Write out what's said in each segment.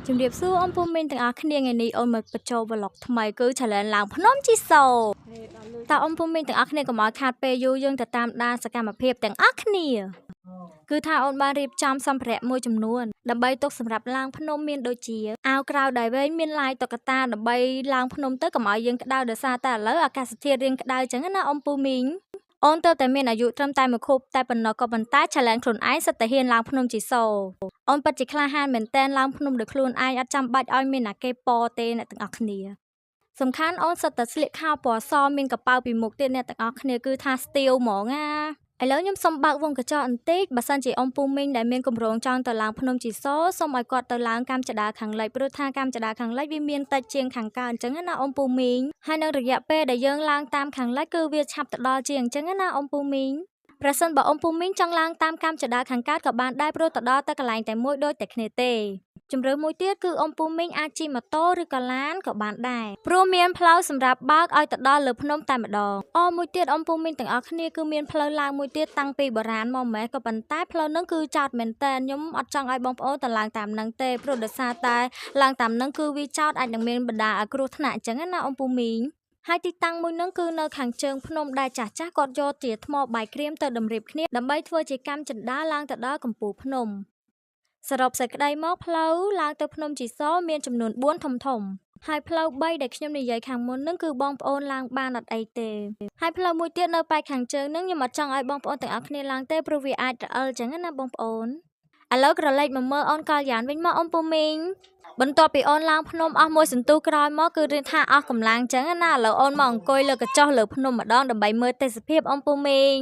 ជំរាបសួរអ៊ំពូមីនទាំងអស់គ្នាថ្ងៃនេះអូនមកបញ្ចូល vlog ថ្មីគឺ challenge ឡើងភ្នំជីសូតើអ៊ំពូមីនទាំងអស់គ្នាកុំឲ្យខាតពេលយូរយើងទៅតាមដានសកម្មភាពទាំងអស់គ្នាគឺថាអូនបានរៀបចំសម្ភារៈមួយចំនួនដើម្បីទុកសម្រាប់ឡើងភ្នំមានដូចជាអាវក្រៅដែលវែងមានឡាយតុក្កតាដើម្បីឡើងភ្នំទៅកុំឲ្យយើងក្តៅដោយសារតែឥឡូវអាកាសធាតុរៀងក្តៅចឹងណាអ៊ំពូមីងអូនទៅតែមានអាយុត្រឹមតែ1ខួបតែប៉ុណ្ណោះក៏ប៉ុន្តែ challenge ខ្លួនឯងសិតតែហ៊ានឡើងភ្នំជីសូអូនពិតជាក្លាហានមែនតើឡើងភ្នំដោយខ្លួនឯងអត់ចាំបាច់ឲ្យមានអាគេប៉ទេអ្នកទាំងអស់គ្នាសំខាន់អូនសិតតែស្លៀកខោពណ៌សមានកប៉ៅពីមុខទៀតអ្នកទាំងអស់គ្នាគឺថាស្ទៀវហ្មងណាឥឡូវខ្ញុំសូមបើកវងកញ្ចក់បន្តិចបើសិនជាអ៊ំពូមីងដែលមានកម្រងចង់ទៅឡើងភ្នំជីសូសូមឲ្យគាត់ទៅឡើងកម្មចដាខាងលិចព្រោះថាកម្មចដាខាងលិចវាមានតិចជាងខាងកើតអញ្ចឹងណាអ៊ំពូមីងហើយនៅរយៈពេលដែលយើងឡើងតាមខាងលិចគឺវាឆាប់ទៅដល់ជាងអញ្ចឹងណាអ៊ំពូមីងប្រសិនបើអ៊ំពូមីងចង់ឡើងតាមកម្មចដាខាងកើតក៏បានដែរព្រោះទៅដល់តែកន្លែងតែមួយដូចតែគ្នាទេជម្រើសមួយទៀតគឺអ៊ំពូមីងអាចជិះម៉ូតូឬក៏ឡានក៏បានដែរព្រោះមានផ្លូវសម្រាប់បើកឲ្យទៅដល់លើភ្នំតែម្ដងមួយទៀតអ៊ំពូមីងទាំងអស់គ្នាគឺមានផ្លូវឡើងមួយទៀតតាំងពីបុរាណមកម៉េះក៏ប៉ុន្តែផ្លូវហ្នឹងគឺចោតមែនតើខ្ញុំអត់ចង់ឲ្យបងប្អូនទៅឡើងតាមហ្នឹងទេព្រោះដោយសារតែឡើងតាមហ្នឹងគឺវាចោតអាចនឹងមានបណ្ដាលឲ្យគ្រោះថ្នាក់អញ្ចឹងណាអ៊ំពូមីងហើយទីតាំងមួយហ្នឹងគឺនៅខាងជើងភ្នំដែលចាស់ចាស់គាត់យកជាថ្មបាយក្រៀមទៅតម្រៀបគ្នាដើម្បីធ្វើជាកម្មចិន្តាឡើងទៅដល់កំពូលភ្នំសរុបសេចក្តីមកផ្លូវឡើងទៅភ្នំជីសូមានចំនួន4ធំហើយផ្លូវ3ដែលខ្ញុំនិយាយខាងមុនហ្នឹងគឺបងប្អូនឡើងបានអត់អីទេហើយផ្លូវមួយទៀតនៅប៉ែកខាងជើងហ្នឹងខ្ញុំអត់ចង់ឲ្យបងប្អូនទាំងអស់គ្នាឡើងទេព្រោះវាអាចរអិលចឹងណាបងប្អូនឥឡូវក្រឡេកមកមើលអូនកល្យានវិញមកអ៊ំពូមីងបន្ទាប់ពីអូនឡើងភ្នំអស់មួយសន្ទុះក្រោយមកគឺរៀនថាអស់កម្លាំងចឹងណាឥឡូវអូនមកអង្គុយលើកញ្ចុះលើភ្នំម្ដងដើម្បីមើលទេសភាពអ៊ំពូមីង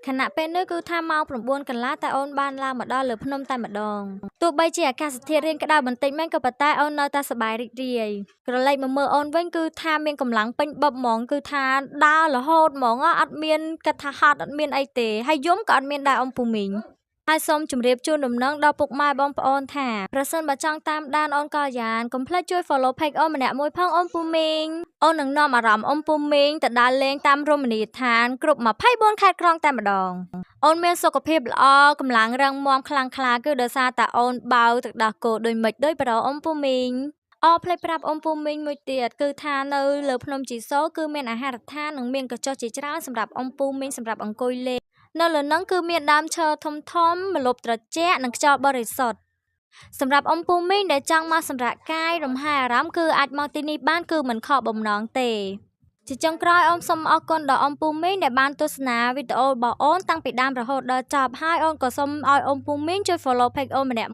ខណៈពេលនេះគឺថាម៉ោង9កន្លះតែអូនបានឡើងមកដល់លើភ្នំតែម្ដងទោះបីជាអាកាសធាតុរៀងក្តៅបន្តិចមែនក៏ប៉ុន្តែអូននៅតែសប្បាយរីករាយក្រឡេកមកមើលអូនវិញគឺថាមានកម្លាំងពេញបឹបហ្មងគឺថាដើររហូតហ្មងអត់មានគិតថាហត់អត់មានអីទេហើយយំក៏អត់មានដែរអ៊ំពូមីងហើយសូមជម្រាបជូនដំណឹងដល់ពុកម៉ែបងប្អូនថាប្រសិនបើចង់តាមដានអូនកល្យានកុំភ្លេចជួយ follow page អូនម្នាក់មួយផងអ៊ំពូមីងអូននឹងនាំអារម្មណ៍អ៊ំពូមីងទៅដើរលេងតាមរមណីយដ្ឋានគ្រប់24ខេត្តក្រុងតែម្ដងអូនមានសុខភាពល្អកម្លាំងរឹងមាំខ្លាំងក្លាគឺដោយសារតែអូនបើទឹកដោះគោដូចមិនដូចប្រអ៊ំពូមីងផ្លេចប្រាប់អ៊ំពូមីងមួយទៀតគឺថានៅលើភ្នំជីសូគឺមានអាហារដ្ឋាននិងមានកញ្ចុះជាច្រើនសម្រាប់អ៊ំពូមីងសម្រាប់អង្គុយលេងនៅលើហ្នឹងគឺមានដើមឈើធំម្លប់ត្រជាក់និងខ្យល់បរិសុទ្ធសម្រាប់អ៊ំពូមីងដែលចង់មកសម្រាកកាយរំហាយអារម្មណ៍គឺអាចមកទីនេះបានគឺមិនខកបំណងទេជាចុងក្រោយអូនសូមអរគុណដល់អ៊ំពូមីងដែលបានទស្សនាវីដេអូរបស់អូនតាំងពីដើមរហូតដល់ចប់ហើយអូនក៏សូមឲ្យអ៊ំពូមីងជួយ follow page អូនម្នាក់